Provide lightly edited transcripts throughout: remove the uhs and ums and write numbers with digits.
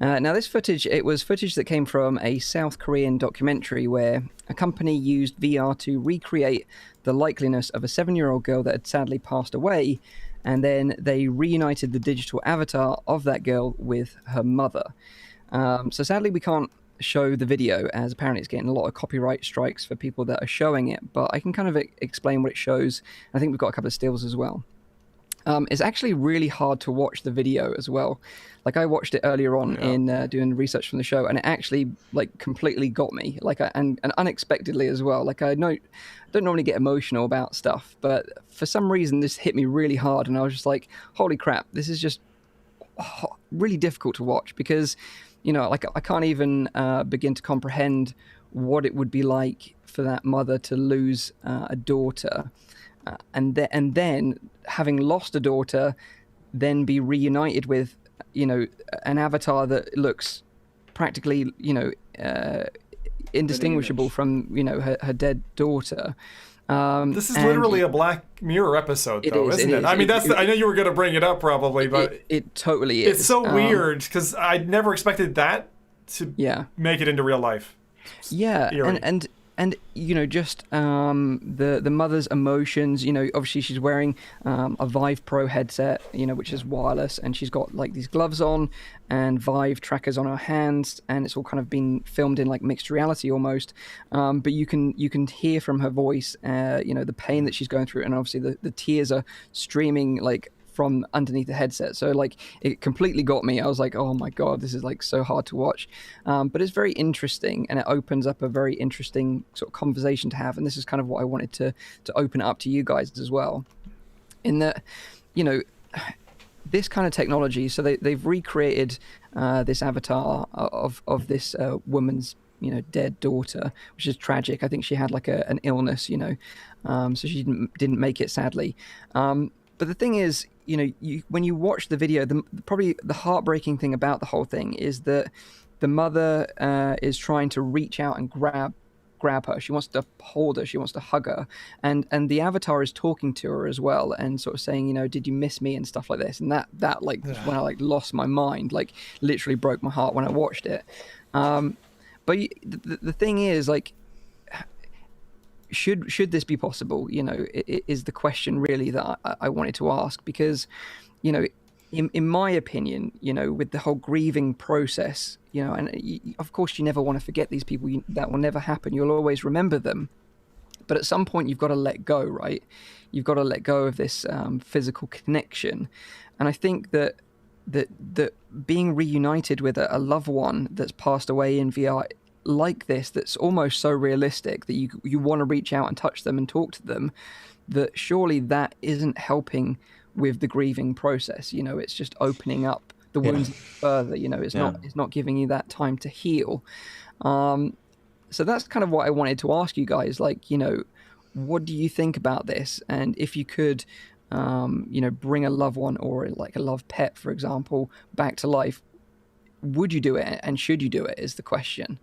Now, this footage, it was footage that came from a South Korean documentary where a company used VR to recreate the likeliness of a 7-year-old girl that had sadly passed away, and then they reunited the digital avatar of that girl with her mother. So sadly, we can't show the video, as apparently it's getting a lot of copyright strikes for people that are showing it, but I can kind of explain what it shows. I think we've got a couple of stills as well. It's actually really hard to watch the video as well. Like, I watched it earlier on in doing research from the show, and it actually like completely got me, and unexpectedly as well. Like, I don't normally get emotional about stuff, but for some reason this hit me really hard, and I was just like, holy crap, this is just really difficult to watch, because like, I can't even begin to comprehend what it would be like for that mother to lose a daughter, and then having lost a daughter, then be reunited with an avatar that looks practically indistinguishable from her dead daughter. This is literally a Black Mirror episode, though, isn't it? I mean, I know you were going to bring it up probably, but it totally is. It's so weird, because I never expected that to make it into real life. Yeah, eerie. and just the mother's emotions. Obviously she's wearing a Vive Pro headset, which is wireless, and she's got like these gloves on and Vive trackers on her hands, and it's all kind of been filmed in like mixed reality almost. But you can hear from her voice, the pain that she's going through, and obviously the tears are streaming like from underneath the headset. So like, it completely got me. I was like, oh my god, this is like so hard to watch, but it's very interesting, and it opens up a very interesting sort of conversation to have. And this is kind of what I wanted to open it up to you guys as well, in that this kind of technology. So they've recreated this avatar of this woman's dead daughter, which is tragic. I think she had like an illness, so she didn't make it, sadly. But the thing is, when you watch the video, probably the heartbreaking thing about the whole thing is that the mother is trying to reach out and grab her. She wants to hold her. She wants to hug her. And the avatar is talking to her as well, and sort of saying, did you miss me and stuff like this. And that like, when I like lost my mind, like literally broke my heart when I watched it. But the thing is, like, should this be possible? Is the question really that I wanted to ask, because in my opinion, with the whole grieving process, and of course you never want to forget these people. That will never happen. You'll always remember them, but at some point you've got to let go, right? You've got to let go of this physical connection. And I think that being reunited with a loved one that's passed away in VR like this, that's almost so realistic that you want to reach out and touch them and talk to them, that surely that isn't helping with the grieving process. It's just opening up the wounds further. It's not giving you that time to heal. So that's kind of what I wanted to ask you guys, like, what do you think about this? And if you could bring a loved one, or like a loved pet, for example, back to life, would you do it, and should you do it, is the question.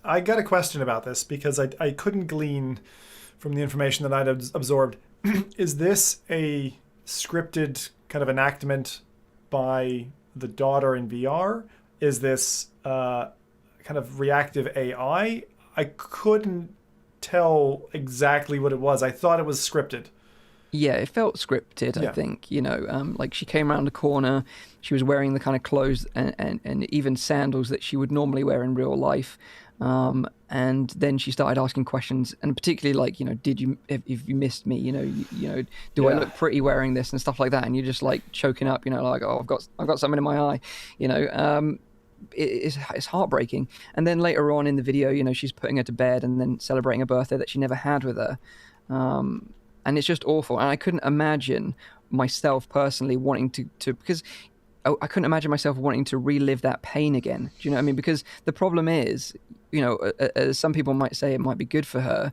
I got a question about this, because I couldn't glean from the information that I'd absorbed. Is this a scripted kind of enactment by the daughter in VR? Is this kind of reactive AI? I couldn't tell exactly what it was. I thought it was scripted. Yeah, it felt scripted, I think. Like, she came around the corner, she was wearing the kind of clothes and even sandals that she would normally wear in real life. And then she started asking questions, and particularly like, if you missed me, do I look pretty wearing this and stuff like that? And you're just like choking up, like, oh, I've got something in my eye, it's heartbreaking. And then later on in the video, she's putting her to bed and then celebrating a birthday that she never had with her. And it's just awful. And I couldn't imagine myself personally wanting to because I couldn't imagine myself wanting to relive that pain again. Do you know what I mean? Because the problem is, as some people might say, it might be good for her,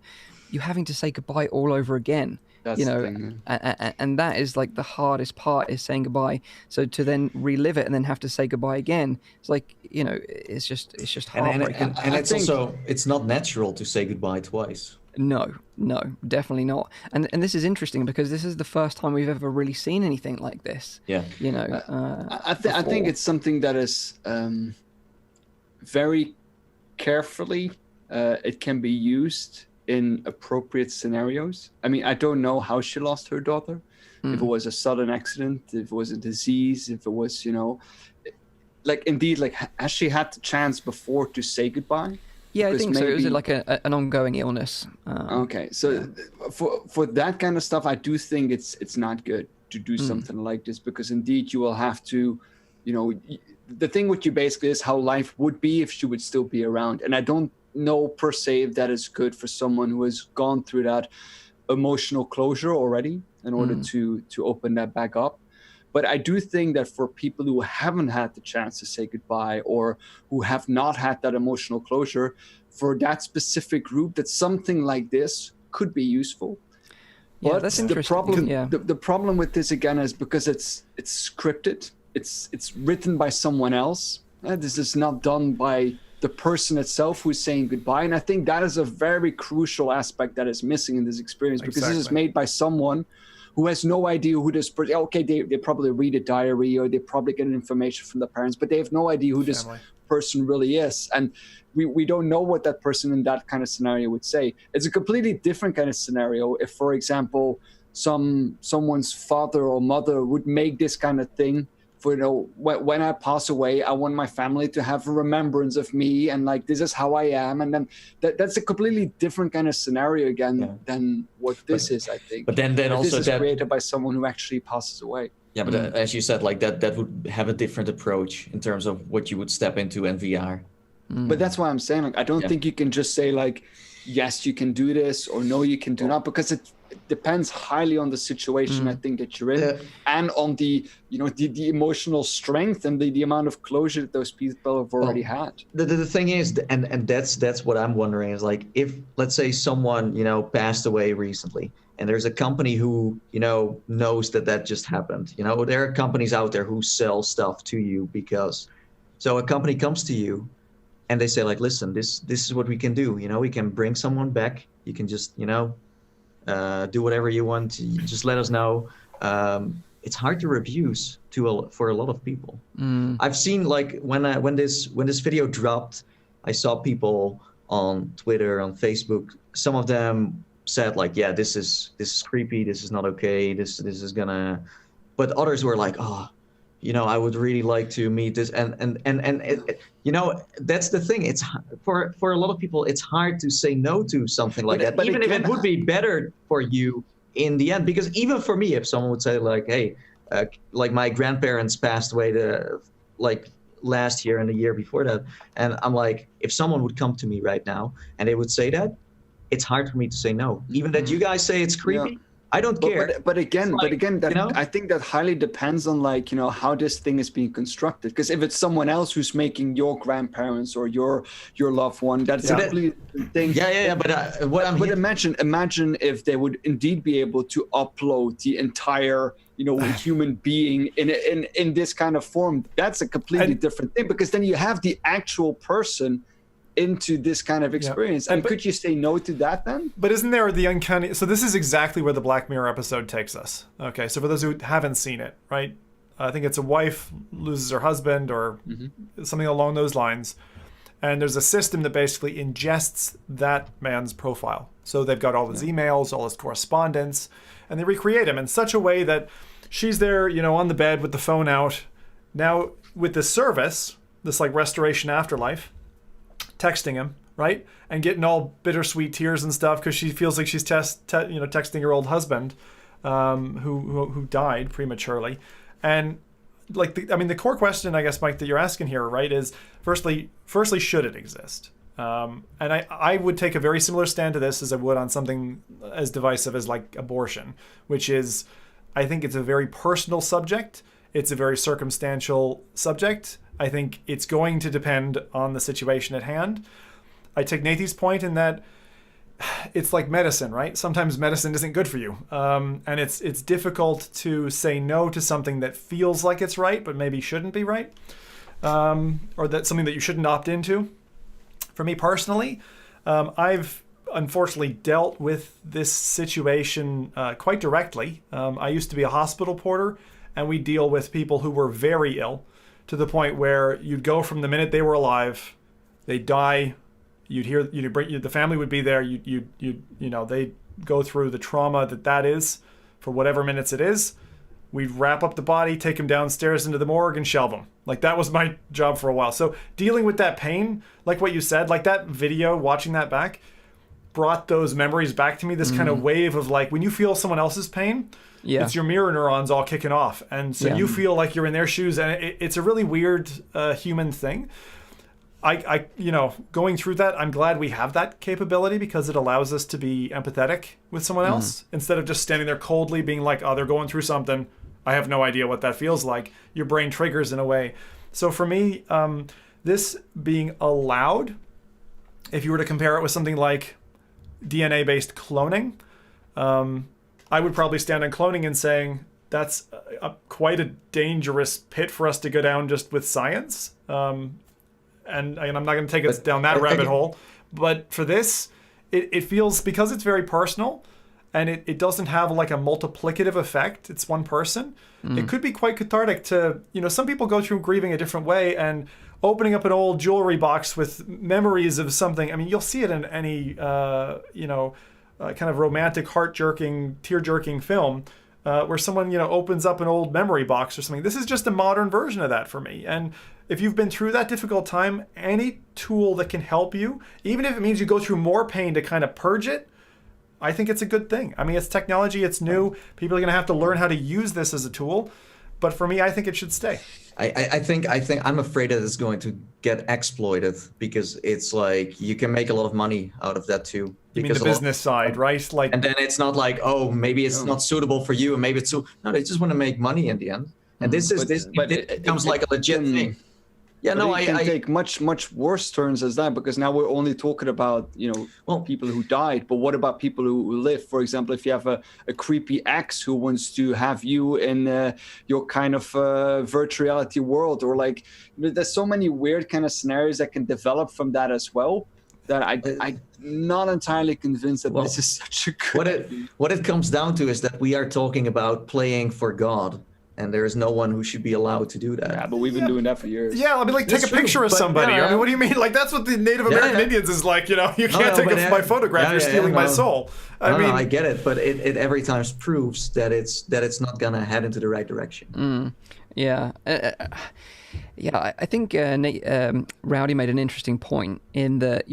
you're having to say goodbye all over again. That's the thing. And that is like the hardest part, is saying goodbye. So to then relive it and then have to say goodbye again, it's like, it's just heartbreaking. And it's not natural to say goodbye twice. No, definitely not. And this is interesting because this is the first time we've ever really seen anything like this. Yeah. You know, I think it's something that is very carefully. It can be used in appropriate scenarios. I mean, I don't know how she lost her daughter. If it was a sudden accident, if it was a disease, if it was, like indeed, like has she had the chance before to say goodbye? Yeah, Because I think so. It was maybe- like an ongoing illness. Okay, so for that kind of stuff, I do think it's not good to do something like this, because indeed you will have to, the thing with you basically is how life would be if she would still be around. And I don't know per se if that is good for someone who has gone through that emotional closure already in order to open that back up. But I do think that for people who haven't had the chance to say goodbye or who have not had that emotional closure, for that specific group, that something like this could be useful. Yeah, But that's the interesting. problem, Yeah. the problem with this again is because it's scripted. It's written by someone else. This is not done by the person itself who's saying goodbye. And I think that is a very crucial aspect that is missing in this experience, because this is Exactly. made by someone who has no idea who this person. Okay, they probably read a diary or they probably get information from the parents, but they have no idea who this Family. person really is. And we don't know what that person in that kind of scenario would say. It's a completely different kind of scenario if, for example, someone's father or mother would make this kind of thing for, when I pass away, I want my family to have a remembrance of me, and like this is how I am. And then that's a completely different kind of scenario again than what this is, I think. But then This also is that, created by someone who actually passes away. yeah, but as you said, like that would have a different approach in terms of what you would step into in VR. But that's why I'm saying, like, I don't think you can just say like, yes, you can do this, or no, you can do not, because it depends highly on the situation I think that you're in, and on the the emotional strength and the amount of closure that those people have already had. The thing is, and that's what I'm wondering is, like, if let's say someone passed away recently, and there's a company who knows that just happened. There are companies out there who sell stuff to you because, so a company comes to you and they say, like, listen, this is what we can do. We can bring someone back. You can just do whatever you want. You just let us know. It's hard to refuse for a lot of people. I've seen, like, when this video dropped, I saw people on Twitter, on Facebook. Some of them said, like, yeah, this is creepy. This is not okay. This is gonna. But others were like, oh, I would really like to meet this. And that's the thing. It's for a lot of people, it's hard to say no to something like that. But even if it would be better for you in the end, because even for me, if someone would say, like, hey, like my grandparents passed away last year and the year before that, and I'm like, if someone would come to me right now and they would say that, it's hard for me to say no. Even that you guys say it's creepy. Yeah. I don't care. But again, that, I think that highly depends on, like, how this thing is being constructed. Because if it's someone else who's making your grandparents or your loved one, that's a completely different thing. Yeah. But imagine if they would indeed be able to upload the entire human being in this kind of form. That's a completely different thing, because then you have the actual person into this kind of experience. And could you say no to that then? But isn't there the uncanny... So this is exactly where the Black Mirror episode takes us. Okay, so for those who haven't seen it, right? I think it's a wife loses her husband or something along those lines. And there's a system that basically ingests that man's profile. So they've got all his emails, all his correspondence, and they recreate him in such a way that she's there, on the bed with the phone out. Now, with this service, this like Restoration Afterlife, texting him, right, and getting all bittersweet tears and stuff because she feels like she's texting her old husband, who died prematurely, and like the core question, I guess, Mike, that you're asking here, right, is firstly, should it exist? And I would take a very similar stand to this as I would on something as divisive as like abortion, which is, I think it's a very personal subject. It's a very circumstantial subject. I think it's going to depend on the situation at hand. I take Nathan's point in that it's like medicine, right? Sometimes medicine isn't good for you. And it's difficult to say no to something that feels like it's right, but maybe shouldn't be right. Or that's something that you shouldn't opt into. For me personally, I've unfortunately dealt with this situation quite directly. I used to be a hospital porter, and we deal with people who were very ill, to the point where you'd go from the minute they were alive, they'd die, the family would be there, they'd go through the trauma that is for whatever minutes it is. We'd wrap up the body, take him downstairs into the morgue, and shelve him. Like, that was my job for a while. So dealing with that pain, like what you said, like that video, watching that back, brought those memories back to me. This kind of wave of, like, when you feel someone else's pain, it's your mirror neurons all kicking off. And so you feel like you're in their shoes, and it's a really weird human thing. I going through that, I'm glad we have that capability, because it allows us to be empathetic with someone else instead of just standing there coldly being like, oh, they're going through something. I have no idea what that feels like. Your brain triggers in a way. So for me, this being allowed, if you were to compare it with something like DNA-based cloning, I would probably stand on cloning and saying that's quite a dangerous pit for us to go down just with science. And I'm not going to take us down that rabbit hole. But for this, it feels, because it's very personal, and it doesn't have like a multiplicative effect. It's one person. It could be quite cathartic to, some people go through grieving a different way, and opening up an old jewelry box with memories of something. I mean, you'll see it in any, kind of romantic, heart-jerking, tear-jerking film, where someone, opens up an old memory box or something. This is just a modern version of that for me. And if you've been through that difficult time, any tool that can help you, even if it means you go through more pain to kind of purge it, I think it's a good thing. I mean, it's technology, it's new. People are going to have to learn how to use this as a tool. But for me, I think it should stay. I think I'm afraid that it's going to get exploited, because it's like you can make a lot of money out of that too. You mean the business side, right? Like, and then it's not like, oh, maybe it's not suitable for you, and maybe it's no, they just want to make money in the end. And it becomes like a legit thing. Yeah, no, I can take much worse turns as that, because now we're only talking about people who died. But what about people who live? For example, if you have a creepy ex who wants to have you in your kind of virtual reality world, or like, there's so many weird kind of scenarios that can develop from that as well, that I'm not entirely convinced that this is such a good. What it comes down to is that we are talking about playing for God. And there is no one who should be allowed to do that. Yeah, but we've been doing that for years. Yeah, I mean, like, take a picture of somebody. I mean, what do you mean? Like, that's what the Native American Indians is like, you can't take my photograph, you're stealing my soul. I get it, but it every time proves that it's not going to head into the right direction. Yeah. I think Rowdy made an interesting point in that,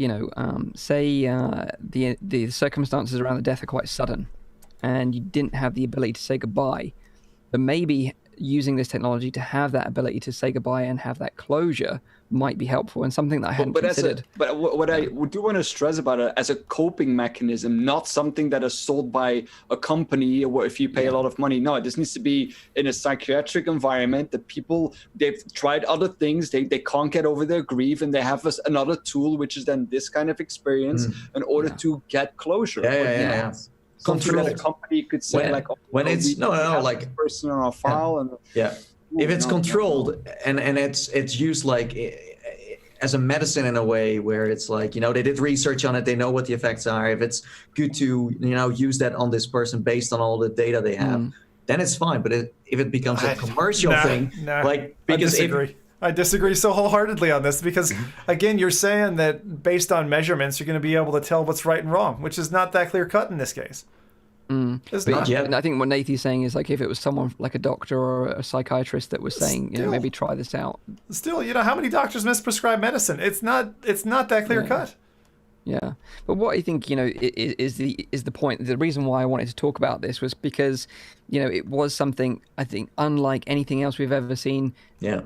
say the circumstances around the death are quite sudden, and you didn't have the ability to say goodbye. But maybe using this technology to have that ability to say goodbye and have that closure might be helpful, and something that I hadn't considered. But what I do want to stress about it as a coping mechanism, not something that is sold by a company or if you pay a lot of money. No, this needs to be in a psychiatric environment that people, they've tried other things, they can't get over their grief, and they have another tool, which is then this kind of experience in order to get closure. Yeah. Control. That a company could say when it's like person on a file and if it's controlled and it's used like as a medicine in a way where it's like they did research on it, they know what the effects are. If it's good to use that on this person based on all the data they have, then it's fine. But if it becomes a commercial thing, because I disagree so wholeheartedly on this, because again, you're saying that based on measurements, you're going to be able to tell what's right and wrong, which is not that clear cut in this case. It's not. And I think what Nathan's saying is, like, if it was someone like a doctor or a psychiatrist that was saying, maybe try this out. Still, how many doctors misprescribe medicine? It's not that clear cut. Yeah, but what I think is the point. The reason why I wanted to talk about this was because it was something, I think, unlike anything else we've ever seen. Yeah.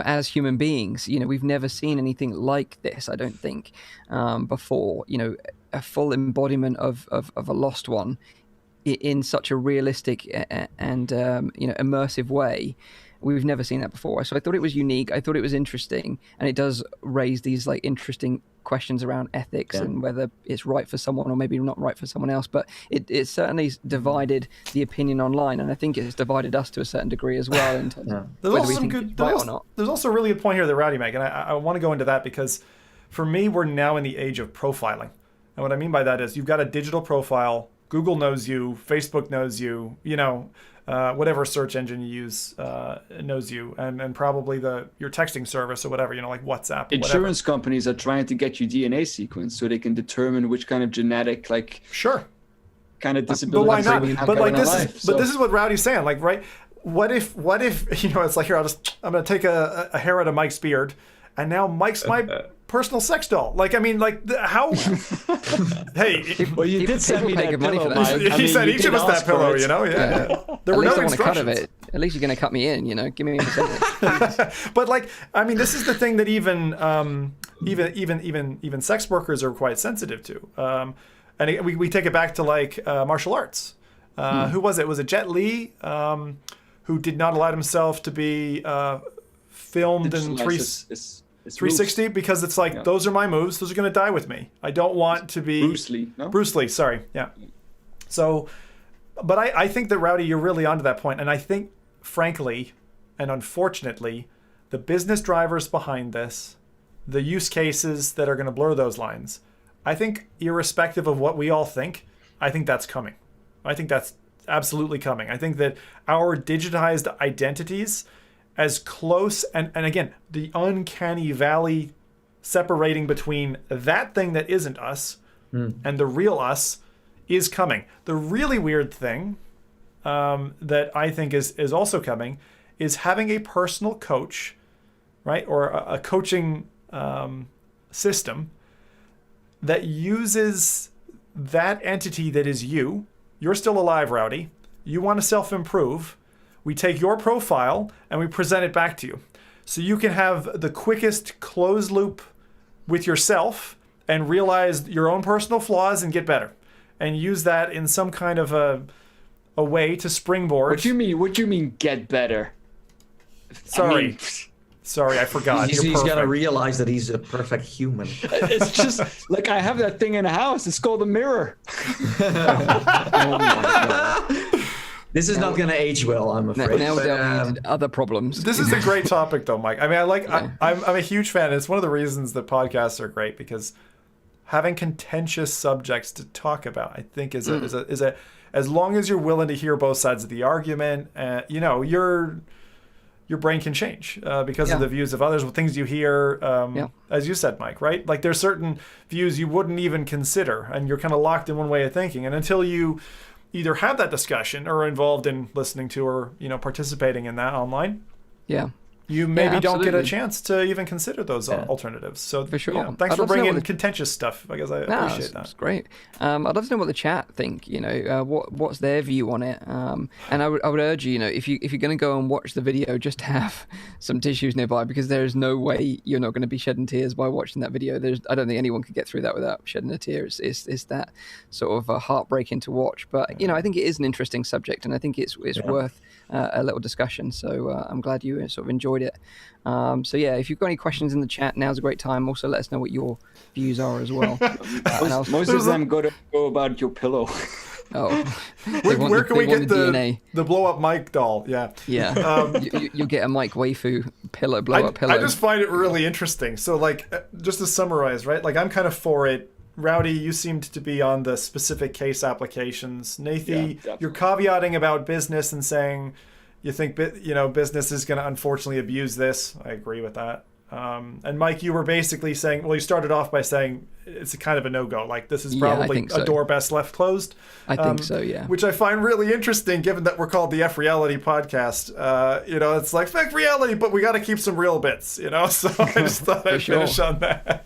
As human beings, we've never seen anything like this. I don't think before. A full embodiment of a lost one in such a realistic and immersive way. We've never seen that before. So I thought it was unique. I thought it was interesting, and it does raise these like interesting questions around ethics and whether it's right for someone or maybe not right for someone else. But it certainly divided the opinion online, and I think it's divided us to a certain degree as well. In terms of whether we think it's right or not. There's also a really good point here that Rowdy made, and I want to go into that because for me, we're now in the age of profiling. And what I mean by that is you've got a digital profile. Google knows you. Facebook knows you. Whatever search engine you use knows you, and probably your texting service or whatever, like WhatsApp. Insurance companies are trying to get your DNA sequence so they can determine which kind of genetic, kind of disability. But why not? But this is what Rowdy's saying. Like, right? What if it's like, here, I'm gonna take a hair out of Mike's beard, and now Mike's my personal sex doll. How? Hey, well, you did send me that pillow, Mike. He said each of us that pillow. Yeah. There were no instructions. Cut of it. At least you're going to cut me in. Give me a percentage. But this is the thing that even sex workers are quite sensitive to. And we take it back to martial arts. Who was it? Was it Jet Li who did not allow himself to be filmed in 360 because it's those are my moves. Those are going to die with me. I don't want to be Bruce Lee. No? Bruce Lee. Sorry. Yeah. So, but I think that, Rowdy, you're really onto that point, and I think, frankly, and unfortunately, the business drivers behind this, the use cases that are going to blur those lines, I think, irrespective of what we all think, I think that's coming. I think that's absolutely coming. I think that our digitized identities, as close, and again, the uncanny valley separating between that thing that isn't us and the real us is coming. The really weird thing that I think is also coming is having a personal coach, right? Or a coaching system that uses that entity that is you. You're still alive, Rowdy. You want to self-improve. We take your profile and we present it back to you. So you can have the quickest closed loop with yourself and realize your own personal flaws and get better. And use that in some kind of a way to springboard. What do you mean get better? Sorry, I forgot. He's got to realize that he's a perfect human. It's just I have that thing in the house. It's called a mirror. Oh my God. This is not going to age well, I'm afraid. Now delving into other problems. This is a great topic, though, Mike. I mean, I'm a huge fan. It's one of the reasons that podcasts are great, because having contentious subjects to talk about, I think, is a as long as you're willing to hear both sides of the argument, your brain can change because of the views of others, things you hear, as you said, Mike, right? There's certain views you wouldn't even consider, and you're kind of locked in one way of thinking. And until you either have that discussion or are involved in listening to or participating in that online, you maybe don't get a chance to even consider those alternatives. So for sure. Thanks for bringing in contentious stuff. I guess I appreciate that. That's great. I'd love to know what the chat think. What's their view on it. And I would urge you, if you're going to go and watch the video, just have some tissues nearby, because there is no way you're not going to be shedding tears by watching that video. I don't think anyone could get through that without shedding a tear. It's that sort of heartbreaking to watch. But I think it is an interesting subject, and I think it's worth a little discussion. So I'm glad you sort of enjoyed it. If you've got any questions in the chat, now's a great time. Also, let us know what your views are as well. Most of them go about your pillow. Oh, where can we get the blow up Mike doll? Yeah. You'll get a Mike waifu blow up pillow. I just find it really interesting. So just to summarize, right? I'm kind of for it. Rowdy, you seemed to be on the specific case applications. Nathie, you're caveating about business and saying you think business is going to unfortunately abuse this. I agree with that. And Mike, you were basically saying, you started off by saying it's a kind of a no-go. This is probably a door best left closed. I think so, yeah. Which I find really interesting, given that we're called the F.Reality Podcast. It's like fake reality, but we got to keep some real bits, So I just thought I'd finish on that.